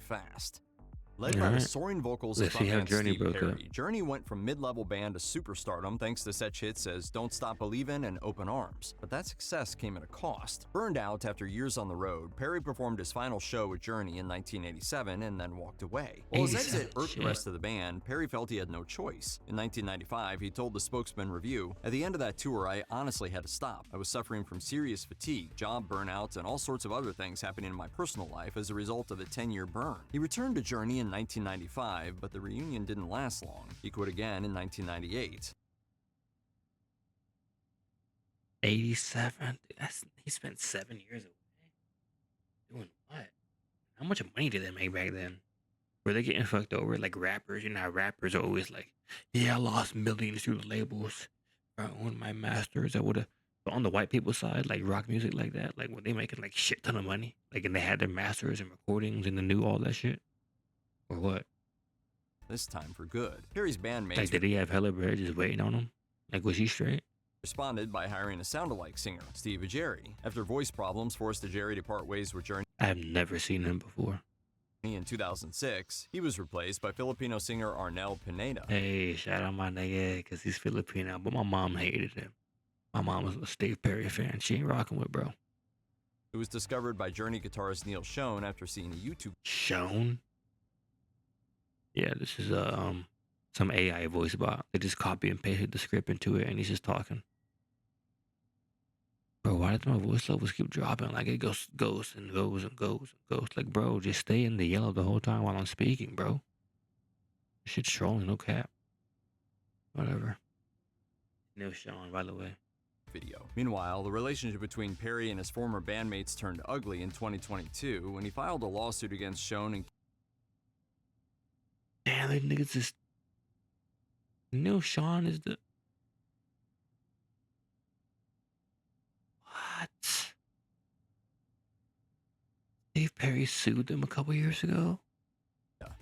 fast. Led All by the right. soaring vocals of Let's see how frontman Journey Steve broke up. Perry, Journey went from mid-level band to superstardom thanks to such hits as Don't Stop Believin' and Open Arms. But that success came at a cost. Burned out after years on the road, Perry performed his final show with Journey in 1987 and then walked away. While his exit 87, irked the shit. rest of the band, Perry felt he had no choice. In 1995, he told the Spokesman Review, "At the end of that tour, I honestly had to stop. I was suffering from serious fatigue, job burnout, and all sorts of other things happening in my personal life as a result of the 10-year burn." He returned to Journey in 1995, but the reunion didn't last long. He quit again in 1998. 87. He spent 7 years away. Doing what? How much money did they make back then? Were they getting fucked over like rappers? You know how rappers are always like, yeah, I lost millions through the labels. I owned my masters. I would have. But on the white people side, like rock music like that, like when they making like shit ton of money, like and they had their masters and recordings and they knew all that shit, or what? This time for good. Perry's bandmates Like did he have hella bread just waiting on him? Like was he straight? responded by hiring a sound-alike singer, Steve Ajeri. After voice problems forced Ajeri to part ways with Journey I have never seen him before. in 2006, he was replaced by Filipino singer Arnel Pineda. Hey, shout out my nigga, cause he's Filipino, but my mom hated him. My mom was a Steve Perry fan. She ain't rocking with bro. It was discovered by Journey guitarist Neil Schon after seeing a YouTube Shown. Yeah, this is some AI voice bot. They just copy and pasted the script into it, and he's just talking. Bro, why does my voice levels keep dropping? Like it goes and goes and goes and goes. Like, bro, just stay in the yellow the whole time while I'm speaking, bro. This shit's trolling, no cap. Whatever. Neil Sean, by the way. video. Meanwhile, the relationship between Perry and his former bandmates turned ugly in 2022 when he filed a lawsuit against Schon and Damn, these niggas just. Neil Sean is the. What? Steve Perry sued them a couple years ago?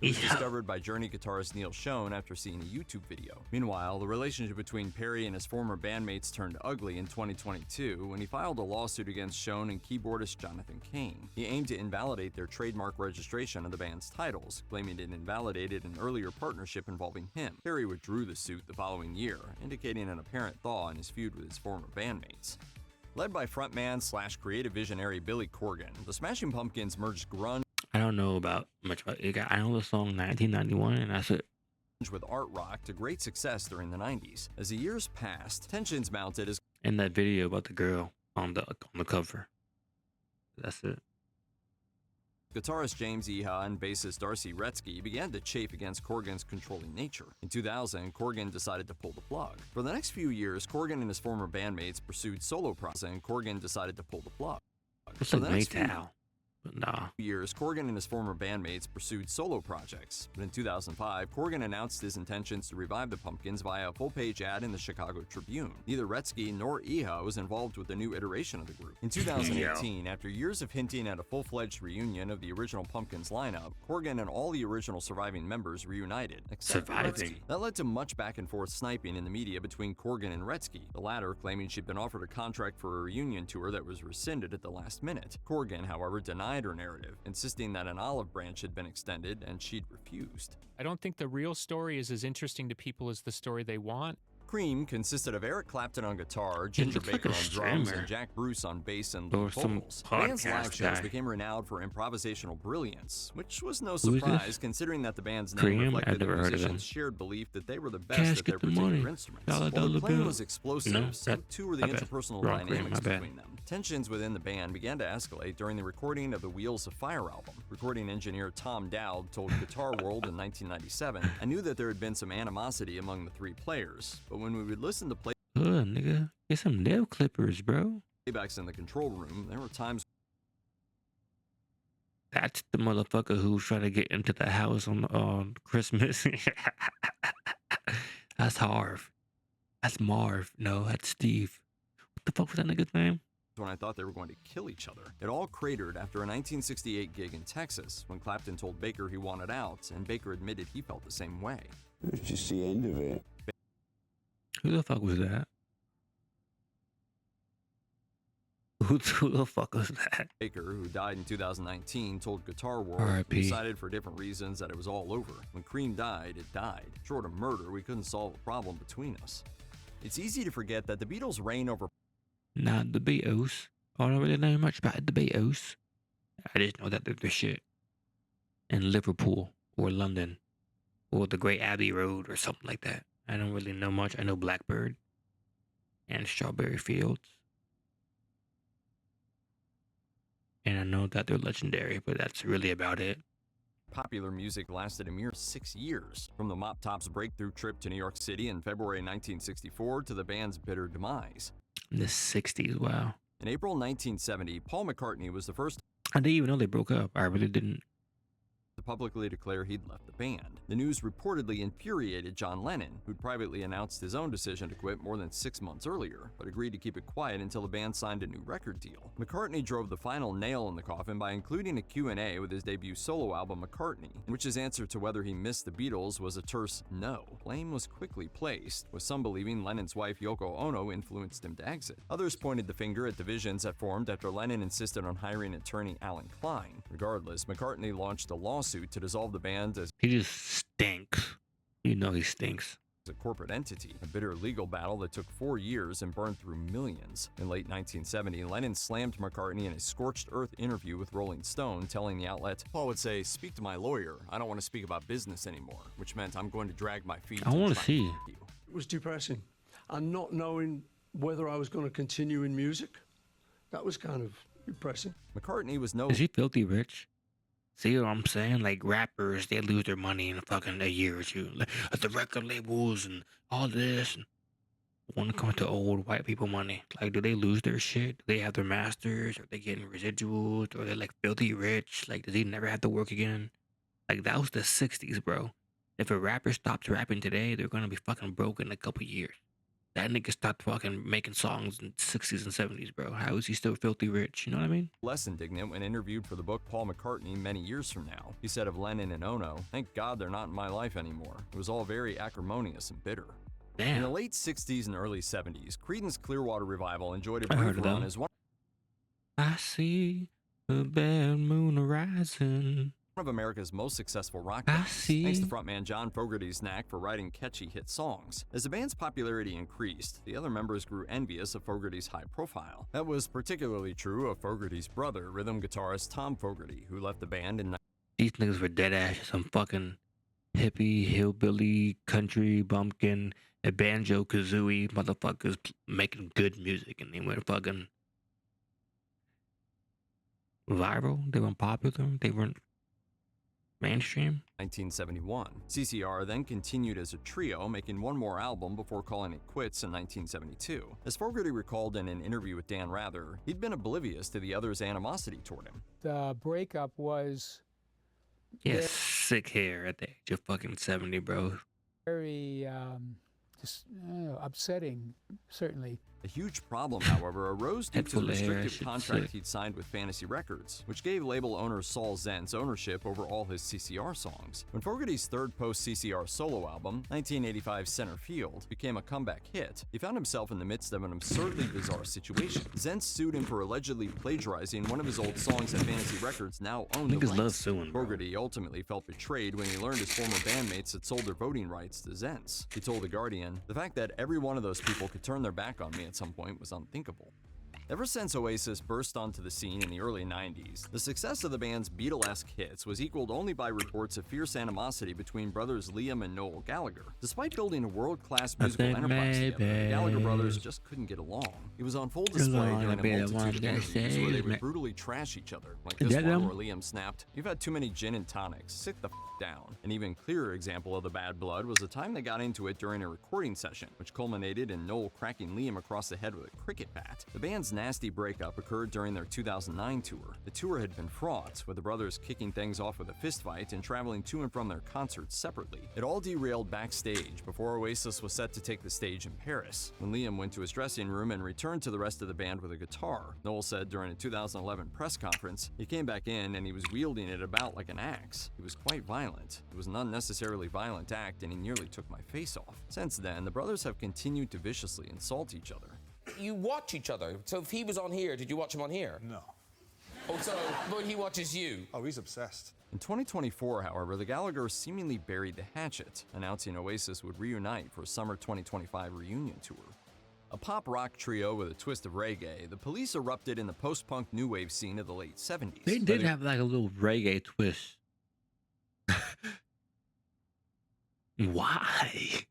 it was discovered by Journey guitarist Neil Schon after seeing a YouTube video. Meanwhile, the relationship between Perry and his former bandmates turned ugly in 2022 when he filed a lawsuit against Schon and keyboardist Jonathan Cain. He aimed to invalidate their trademark registration of the band's titles, claiming it invalidated an earlier partnership involving him. Perry withdrew the suit the following year, indicating an apparent thaw in his feud with his former bandmates. Led by frontman / creative visionary Billy Corgan, the Smashing Pumpkins merged grunge I don't know about much about it. I know the song 1991, and that's it. with art rock to great success during the 90s. As the years passed, tensions mounted as And that video about the girl on the cover. That's it. guitarist James Iha and bassist Darcy Retzky began to chafe against Corgan's controlling nature. In 2000, Corgan decided to pull the plug. For the next few years, Corgan and his former bandmates pursued solo projects, and Corgan decided to pull the plug. It's For like the next few Maytal. But nah. years, Corgan and his former bandmates pursued solo projects. But in 2005, Corgan announced his intentions to revive the Pumpkins via a full-page ad in the Chicago Tribune. Neither Retzky nor Iha was involved with the new iteration of the group. In 2018, after years of hinting at a full-fledged reunion of the original Pumpkins lineup, Corgan and all the original surviving members reunited, except for Surviving? Retzky. That led to much back-and-forth sniping in the media between Corgan and Retzky, the latter claiming she'd been offered a contract for a reunion tour that was rescinded at the last minute. Corgan, however, denied her narrative, insisting that an olive branch had been extended and she'd refused. I don't think the real story is as interesting to people as the story they want. Cream consisted of Eric Clapton on guitar, Ginger looks like Baker a on drums, streamer. and Jack Bruce on bass and Or lead some vocals. The band's live podcast shows guy. became renowned for improvisational brilliance, which was no Who is surprise this? considering that the band's name Cream? reflected I've the never heard of them. musicians' shared belief that they were the best Cash, at their get the particular money. instruments. Dollar, While the dollar playing bill. was explosive, No, so that- too were the my bad. interpersonal Wrong Cream, dynamics my bad. between them. Tensions within the band began to escalate during the recording of the Wheels of Fire album. Recording engineer Tom Dowd told Guitar World in 1997, "I knew that there had been some animosity among the three players, but when we would listen to Nigga. Get some nail clippers, bro. playbacks in the control room, there were times That's the motherfucker who's trying to get into the house on Christmas. That's Harv. That's Marv. No, that's Steve. What the fuck was that nigga's name? when I thought they were going to kill each other. It all cratered after a 1968 gig in Texas when Clapton told Baker he wanted out, and Baker admitted he felt the same way. It was just the end of it. Who the fuck was that? Who the fuck was that? Baker, who died in 2019, told Guitar World we R.I.P. decided for different reasons that it was all over. When Cream died, it died. Short of murder, we couldn't solve a problem between us. It's easy to forget that the Beatles' reign over Not the Beatles. I don't really know much about the Beatles. I just know that they're the shit. In Liverpool or London or the Great Abbey Road or something like that. I don't really know much. I know Blackbird and Strawberry Fields. And I know that they're legendary, but that's really about it. popular music lasted a mere 6 years, from the Mop Tops' breakthrough trip to New York City in February 1964 to the band's bitter demise. In the 60s, wow. In April 1970, Paul McCartney was the first I didn't even know they broke up. I really didn't. to publicly declare he'd left the band. The news reportedly infuriated John Lennon, who'd privately announced his own decision to quit more than 6 months earlier, but agreed to keep it quiet until the band signed a new record deal. McCartney drove the final nail in the coffin by including a Q&A with his debut solo album McCartney, in which his answer to whether he missed the Beatles was a terse no. Blame was quickly placed, with some believing Lennon's wife Yoko Ono influenced him to exit. Others pointed the finger at divisions that formed after Lennon insisted on hiring attorney Alan Klein. Regardless, McCartney launched a lawsuit to dissolve the band as He just stinks. You know he stinks. a corporate entity, a bitter legal battle that took 4 years and burned through millions. In late 1970, Lennon slammed McCartney in a scorched earth interview with Rolling Stone, telling the outlet, Paul would say, "Speak to my lawyer. I don't want to speak about business anymore," which meant I'm going to drag my feet. I and wanna try see. f- you. It was depressing. And not knowing whether I was going to continue in music, that was kind of depressing. McCartney was no Is he filthy rich? See what I'm saying? Like rappers, they lose their money in fucking a year or two. Like at the record labels and all this. And when it comes to old white people money, like do they lose their shit? Do they have their masters? Are they getting residuals? Or are they like filthy rich? Like does he never have to work again? Like that was the 60s, bro. If a rapper stops rapping today, they're gonna be fucking broke in a couple years. That nigga stopped fucking making songs in 60s and 70s, bro. How is he still filthy rich? You know what I mean? less indignant when interviewed for the book Paul McCartney many years from now. He said of Lennon and Ono, "Thank God they're not in my life anymore. It was all very acrimonious and bitter." In the Damn. late 60s and early 70s, Creedence Clearwater Revival enjoyed a I heard brief of run them. as one I see the bad moon rising. of America's most successful rock I bands, thanks to see. frontman John Fogerty's knack for writing catchy hit songs. As the band's popularity increased, the other members grew envious of Fogerty's high profile. That was particularly true of Fogerty's brother, rhythm guitarist Tom Fogerty, who left the band in These niggas were dead ass some fucking hippie, hillbilly, country, bumpkin, and banjo kazooie motherfuckers making good music, and they went fucking viral. They weren't popular. They weren't mainstream. 1971. CCR then continued as a trio, making one more album before calling it quits in 1972. As Fogerty recalled in an interview with Dan Rather, he'd been oblivious to the others' animosity toward him. The breakup was Yeah, sick hair at the age of fucking 70, bro. very just upsetting, certainly. A huge problem, however, arose due Head to the full of hair, restrictive shit's contract sick. he'd signed with Fantasy Records, which gave label owner Saul Zentz ownership over all his CCR songs. When Fogerty's third post-CCR solo album, 1985's Center Field, became a comeback hit, he found himself in the midst of an absurdly bizarre situation. Zentz sued him for allegedly plagiarizing one of his old songs that Fantasy Records now owned the Niggas rights. love suing, bro. Fogerty ultimately felt betrayed when he learned his former bandmates had sold their voting rights to Zentz. He told The Guardian, "The fact that every one of those people could turn their back on me at some point was unthinkable." Ever since Oasis burst onto the scene in the early 90s, the success of the band's Beatlesque hits was equaled only by reports of fierce animosity between brothers Liam and Noel Gallagher. Despite building a world-class musical think enterprise together, the maybe Gallagher brothers just couldn't get along. It was on full display Along during a a bit of multitude one of that interviews where they says would me- brutally trash each other, like Is this that one them? where Liam snapped, "You've had too many gin and tonics, sit the f*** down." An even clearer example of the bad blood was the time they got into it during a recording session, which culminated in Noel cracking Liam across the head with a cricket bat. The band's nasty breakup occurred during their 2009 tour. The tour had been fraught, with the brothers kicking things off with a fistfight and traveling to and from their concerts separately. It all derailed backstage before Oasis was set to take the stage in Paris. When Liam went to his dressing room and returned to the rest of the band with a guitar, Noel said during a 2011 press conference, he came back in and he was wielding it about like an axe. He was quite violent. It was an unnecessarily violent act and he nearly took my face off. Since then, the brothers have continued to viciously insult each other. you watch each other. So if he was on here, did you watch him on here? No. Oh, so but he watches you. Oh, he's obsessed. In 2024, however, the Gallaghers seemingly buried the hatchet, announcing Oasis would reunite for a summer 2025 reunion tour. A pop-rock trio with a twist of reggae, the Police erupted in the post-punk new wave scene of the late 70s. They did have like a little reggae twist. Why?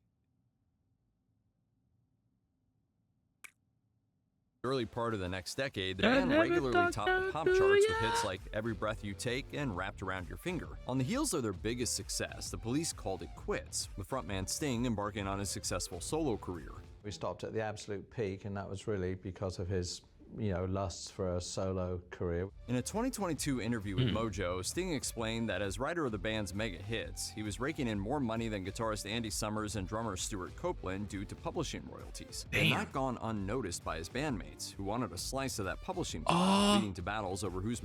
Early part of the next decade, the band regularly topped the pop charts with hits like Every Breath You Take and Wrapped Around Your Finger. On the heels of their biggest success, the Police called it quits, with frontman Sting embarking on his successful solo career. We stopped at the absolute peak, and that was really because of his, lusts for a solo career. In a 2022 interview with Mojo, Sting explained that as writer of the band's mega hits, he was raking in more money than guitarist Andy Summers and drummer Stuart Copeland due to publishing royalties. They had not gone unnoticed by his bandmates, who wanted a slice of that publishing pie, leading to battles over whose...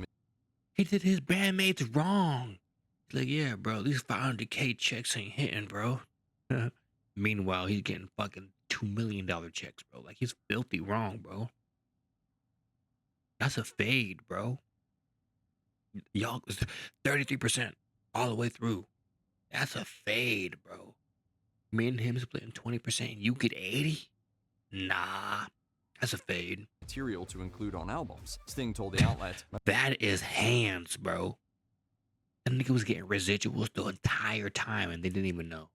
He did his bandmates wrong. He's like, yeah, bro, these 500K checks ain't hitting, bro. Meanwhile, he's getting fucking $2 million checks, bro. Like, he's filthy wrong, bro. That's a fade, bro. Y'all, 33% all the way through. That's a fade, bro. Me and him splitting 20%, you get 80? Nah, that's a fade. material to include on albums. Sting told the outlet, That is hands, bro. That nigga was getting residuals the entire time and they didn't even know.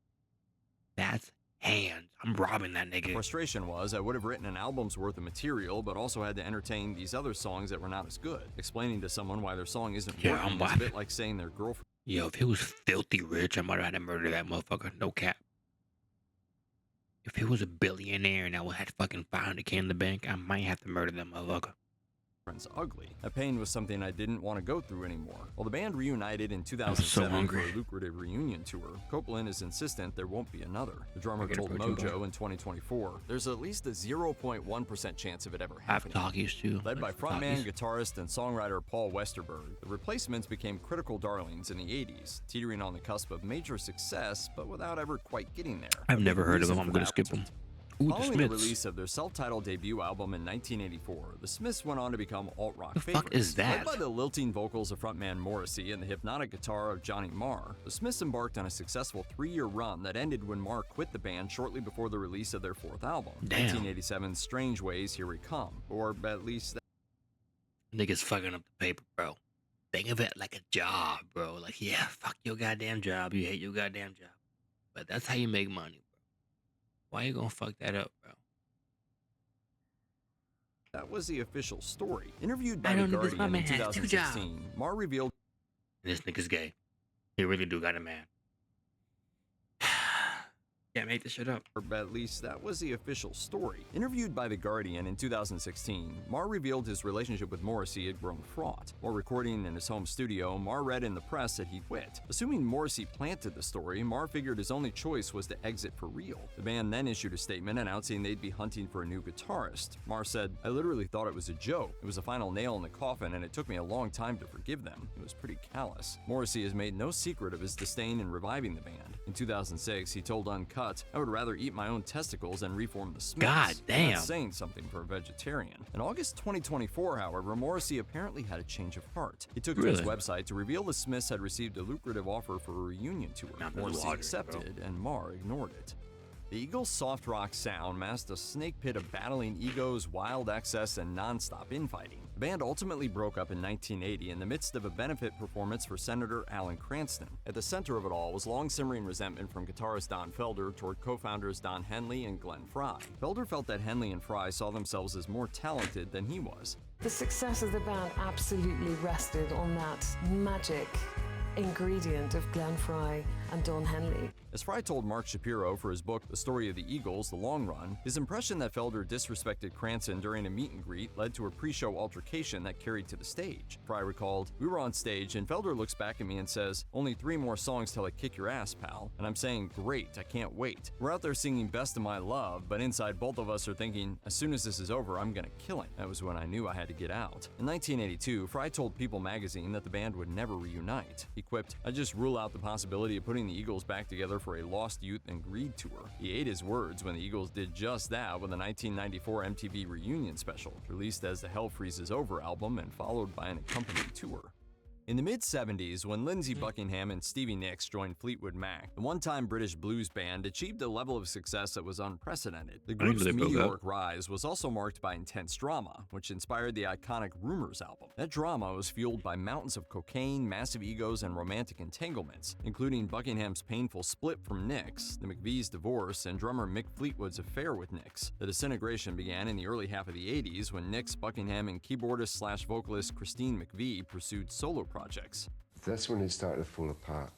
That's hands. I'm robbing that nigga. Frustration was, I would have written an album's worth of material, but also had to entertain these other songs that were not as good. Explaining to someone why their song isn't working is a bit like saying their girlfriend. Yo, if he was filthy rich, I might have had to murder that motherfucker. No cap. If he was a billionaire and I had fucking $500K in the bank, I might have to murder that motherfucker. Ugly. That pain was something I didn't want to go through anymore. While the band reunited in 2007 for a lucrative reunion tour, Copeland is insistent there won't be another. The drummer told Mojo in 2024, there's at least a 0.1% chance of it ever happening. Talkies too. Led by frontman, guitarist, and songwriter Paul Westerberg, the Replacements became critical darlings in the 80s, teetering on the cusp of major success, but without ever quite getting there. I've never heard of them. I'm going to skip them. Ooh, Following the release of their self-titled debut album in 1984, the Smiths went on to become alt-rock favorites. What the fuck is that? Led by the lilting vocals of frontman Morrissey and the hypnotic guitar of Johnny Marr, the Smiths embarked on a successful 3-year run that ended when Marr quit the band shortly before the release of their 4th album, 1987's Strange Ways, Here We Come, or at least... Niggas fucking up the paper, bro. Think of it like a job, bro. Like, yeah, fuck your goddamn job. You hate your goddamn job. But that's how you make money. Why you gonna fuck that up, bro? That was the official story. Interviewed by The Guardian in 2016, Marr revealed... This nigga's gay. He really do got a man. Can't make this shit up. Or at least that was the official story. Interviewed by The Guardian in 2016, Marr revealed his relationship with Morrissey had grown fraught. While recording in his home studio, Marr read in the press that he quit. Assuming Morrissey planted the story, Marr figured his only choice was to exit for real. The band then issued a statement announcing they'd be hunting for a new guitarist. Marr said, I literally thought it was a joke. It was the final nail in the coffin and it took me a long time to forgive them. It was pretty callous. Morrissey has made no secret of his disdain in reviving the band. In 2006, he told Uncut, I would rather eat my own testicles than reform the Smiths. God damn. That's saying something for a vegetarian. In August 2024, however, Morrissey apparently had a change of heart. He took to his website to reveal the Smiths had received a lucrative offer for a reunion tour. Morrissey accepted, and Marr ignored it. The Eagles' soft rock sound masked a snake pit of battling egos, wild excess, and non-stop infighting. The band ultimately broke up in 1980 in the midst of a benefit performance for Senator Alan Cranston. At the center of it all was long-simmering resentment from guitarist Don Felder toward co-founders Don Henley and Glenn Frey. Felder felt that Henley and Frey saw themselves as more talented than he was. The success of the band absolutely rested on that magic ingredient of Glenn Frey and Don Henley. As Frey told Mark Shapiro for his book The Story of the Eagles, The Long Run, his impression that Felder disrespected Cranston during a meet and greet led to a pre-show altercation that carried to the stage. Frey recalled, we were on stage and Felder looks back at me and says, only 3 more songs till I kick your ass, pal. And I'm saying, great, I can't wait. We're out there singing Best of My Love, but inside both of us are thinking, as soon as this is over, I'm gonna kill him. That was when I knew I had to get out. In 1982, Frey told People magazine that the band would never reunite. He quipped, I just rule out the possibility of putting putting the Eagles back together for a Lost Youth and Greed tour. He ate his words when the Eagles did just that with a 1994 MTV reunion special, released as the Hell Freezes Over album and followed by an accompanying tour. In the mid-70s, when Lindsey Buckingham and Stevie Nicks joined Fleetwood Mac, the one-time British blues band achieved a level of success that was unprecedented. The group's meteoric rise was also marked by intense drama, which inspired the iconic Rumours album. That drama was fueled by mountains of cocaine, massive egos, and romantic entanglements, including Buckingham's painful split from Nicks, the McVie's divorce, and drummer Mick Fleetwood's affair with Nicks. The disintegration began in the early half of the 80s when Nicks, Buckingham, and keyboardist/vocalist Christine McVie pursued solo projects. That's when it started to fall apart,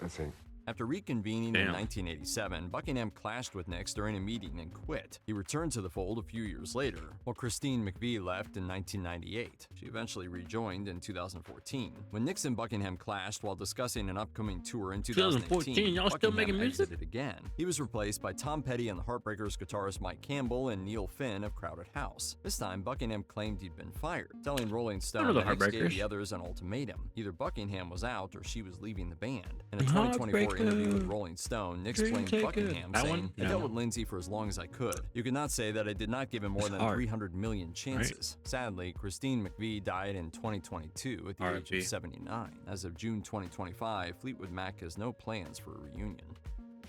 I think. After reconvening in 1987, Buckingham clashed with Nicks during a meeting and quit. He returned to the fold a few years later, while Christine McVie left in 1998. She eventually rejoined in 2014. When Nicks and Buckingham clashed while discussing an upcoming tour in 2018, y'all still making music? exited again. He was replaced by Tom Petty and the Heartbreakers guitarist Mike Campbell and Neil Finn of Crowded House. This time, Buckingham claimed he'd been fired, telling Rolling Stone that Nicks gave the others an ultimatum. Either Buckingham was out or she was leaving the band. In a 2024 interview with Rolling Stone, Nicks blamed Buckingham, saying, "I dealt with Lindsey for as long as I could. You could not say that I did not give him more than 300 million chances." Sadly, Christine McVie died in 2022 at the age of 79. As of June 2025, Fleetwood Mac has no plans for a reunion.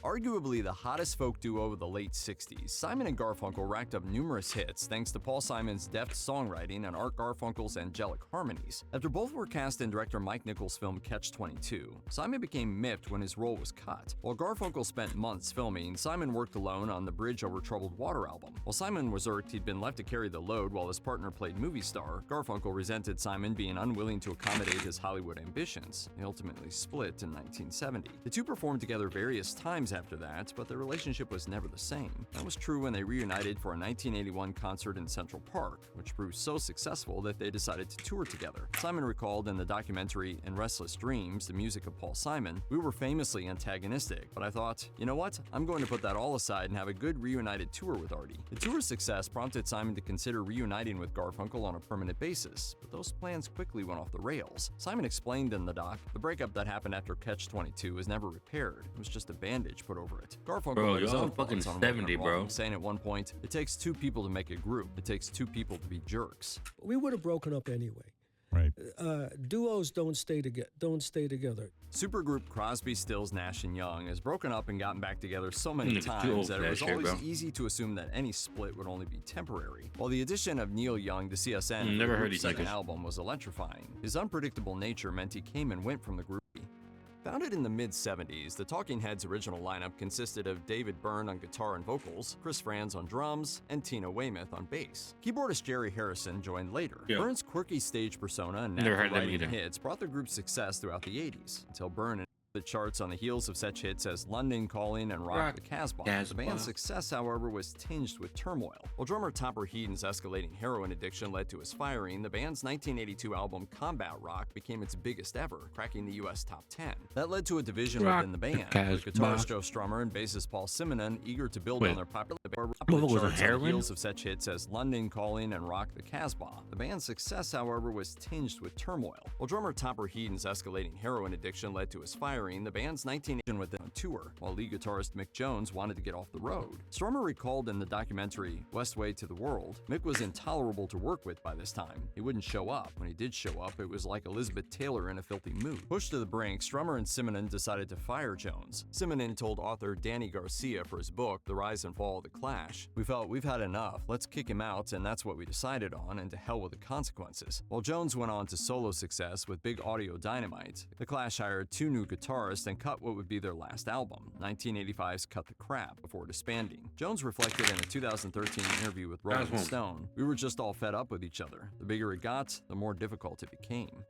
Arguably the hottest folk duo of the late 60s, Simon and Garfunkel racked up numerous hits thanks to Paul Simon's deft songwriting and Art Garfunkel's angelic harmonies. After both were cast in director Mike Nichols' film Catch-22, Simon became miffed when his role was cut. While Garfunkel spent months filming, Simon worked alone on the Bridge Over Troubled Water album. While Simon was irked he'd been left to carry the load while his partner played movie star, Garfunkel resented Simon being unwilling to accommodate his Hollywood ambitions. They ultimately split in 1970. The two performed together various times after that, but their relationship was never the same. That was true when they reunited for a 1981 concert in Central Park, which proved so successful that they decided to tour together. Simon recalled in the documentary In Restless Dreams, the music of Paul Simon, "We were famously antagonistic, but I thought, you know what? I'm going to put that all aside and have a good reunited tour with Artie." The tour's success prompted Simon to consider reuniting with Garfunkel on a permanent basis, but those plans quickly went off the rails. Simon explained in the doc, "The breakup that happened after Catch-22 was never repaired. It was just a bandage put over it." Garfunkel had his own fucking thoughts on 70, what went wrong, saying at one point, "It takes two people to make a group. It takes two people to be jerks." We would have broken up anyway. Right. Duos don't stay together. Supergroup Crosby, Stills, Nash & Young has broken up and gotten back together so many times that it was always easy to assume that any split would only be temporary. While the addition of Neil Young to CSN for the group's second album was electrifying, his unpredictable nature meant he came and went from the group. Founded in the mid-70s, the Talking Heads' original lineup consisted of David Byrne on guitar and vocals, Chris Franz on drums, and Tina Weymouth on bass. Keyboardist Jerry Harrison joined later. Byrne's quirky stage persona and natural writing hits brought the group success throughout the 80s, until Byrne the charts on the heels of such hits as London Calling and Rock the Casbah. The band's success, however, was tinged with turmoil. While drummer Topper Heaton's escalating heroin addiction led to his firing, the band's 1982 album Combat Rock became its biggest ever, cracking the US top 10. That led to a division within the band, with guitarist Joe Strummer and bassist Paul Simonon eager to build on their popular charts on the heels of such hits as London Calling and Rock the Casbah. The band's success, however, was tinged with turmoil. While drummer Topper Heaton's escalating heroin addiction led to his firing, the band's 1980 with them on tour, while lead guitarist Mick Jones wanted to get off the road. Strummer recalled in the documentary Westway to the World, Mick was intolerable to work with by this time. He wouldn't show up. When he did show up, it was like Elizabeth Taylor in a filthy mood. Pushed to the brink, Strummer and Simonon decided to fire Jones. Simonon told author Danny Garcia for his book, The Rise and Fall of the Clash, "We felt we've had enough, let's kick him out, and that's what we decided on, and to hell with the consequences." While Jones went on to solo success with Big Audio Dynamite, the Clash hired two new guitarists and cut what would be their last album, 1985's Cut the Crap, before disbanding. Jones reflected in a 2013 interview with Rolling Stone, "We were just all fed up with each other. The bigger it got, the more difficult it became."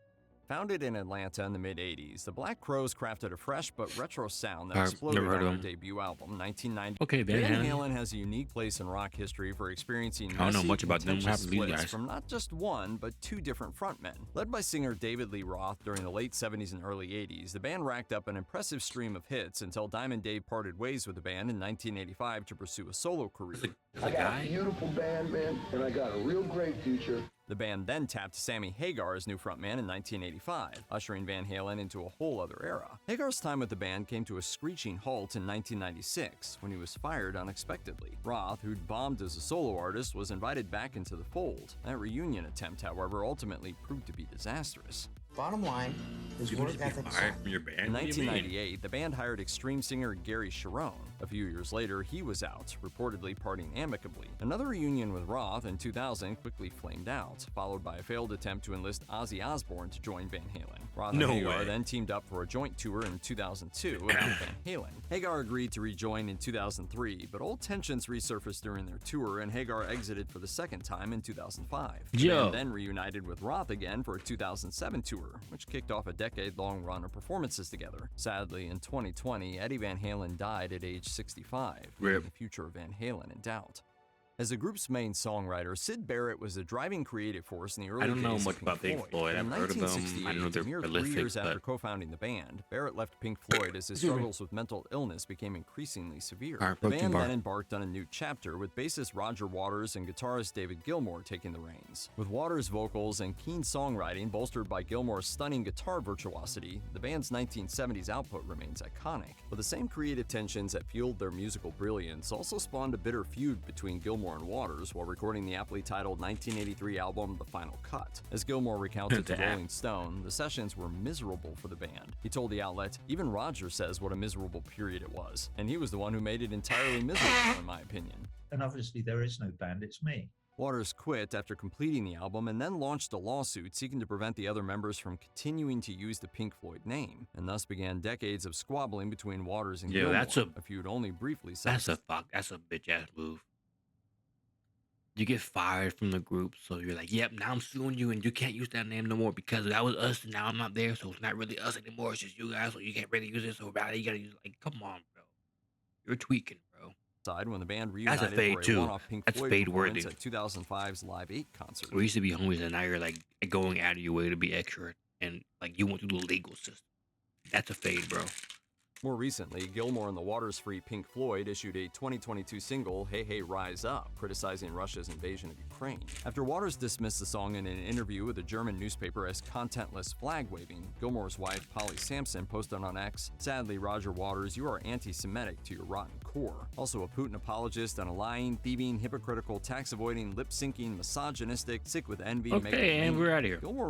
Founded in Atlanta in the mid-80s, the Black Crowes crafted a fresh but retro sound that exploded on their debut album, 1990. Van Halen has a unique place in rock history for experiencing contentious splits from not just one, but two different frontmen. Led by singer David Lee Roth during the late 70s and early 80s, the band racked up an impressive stream of hits until Diamond Dave parted ways with the band in 1985 to pursue a solo career. I got a beautiful band, man, and I got a real great future. The band then tapped Sammy Hagar as new frontman in 1985, ushering Van Halen into a whole other era. Hagar's time with the band came to a screeching halt in 1996 when he was fired unexpectedly. Roth, who'd bombed as a solo artist, was invited back into the fold. That reunion attempt, however, ultimately proved to be disastrous. Bottom line is work ethic. In 1998, the band hired extreme singer Gary Cherone. A few years later, he was out, reportedly parting amicably. Another reunion with Roth in 2000 quickly flamed out, followed by a failed attempt to enlist Ozzy Osbourne to join Van Halen. Roth and Hagar then teamed up for a joint tour in 2002 without Van Halen. Hagar agreed to rejoin in 2003, but old tensions resurfaced during their tour, and Hagar exited for the second time in 2005. The band then reunited with Roth again for a 2007 tour, which kicked off a decade-long run of performances together. Sadly, in 2020, Eddie Van Halen died at age 65, leaving the future of Van Halen in doubt. As the group's main songwriter, Syd Barrett was the driving creative force in the early days. I don't know of much about Pink Floyd. I've heard of them. I don't know if they're mere 3 prolific, years after but co-founding the band, Barrett left Pink Floyd as his struggles with mental illness became increasingly severe. Alright, The protein band bar. then embarked on a new chapter, with bassist Roger Waters and guitarist David Gilmour taking the reins. With Waters' vocals and keen songwriting bolstered by Gilmour's stunning guitar virtuosity, the band's 1970s output remains iconic. But the same creative tensions that fueled their musical brilliance also spawned a bitter feud between Gilmour and Waters while recording the aptly titled 1983 album The Final Cut. As Gilmour recounted to Rolling Stone, the sessions were miserable for the band. He told the outlet, "Even Roger says what a miserable period it was, and he was the one who made it entirely miserable, in my opinion." And obviously there is no band, it's me. Waters quit after completing the album and then launched a lawsuit seeking to prevent the other members from continuing to use the Pink Floyd name, and thus began decades of squabbling between Waters and Gilmour, a feud only briefly that's a bitch ass move. You get fired from the group, so you're like, yep, now I'm suing you and you can't use that name no more because that was us and now I'm not there, so it's not really us anymore, it's just you guys, so you can't really use it, so about it, you gotta use it. Like, come on, bro. You're tweaking, bro. When the band reunited That's a fade for a too. one-off Pink That's Floyd fade performance worthy. at 2005's Live 8 concert. We used to be homies and now you're like going out of your way to be extra and like you went through the legal system. That's a fade, bro. More recently, Gilmour and the Waters-free Pink Floyd issued a 2022 single, Hey Hey Rise Up, criticizing Russia's invasion of Ukraine. After Waters dismissed the song in an interview with a German newspaper as contentless flag-waving, Gilmour's wife, Polly Sampson, posted on X, "Sadly, Roger Waters, you are anti-Semitic to your rotten core. Also a Putin apologist and a lying, thieving, hypocritical, tax-avoiding, lip-syncing, misogynistic, sick with envy, Okay, and we're out of here. Gilmour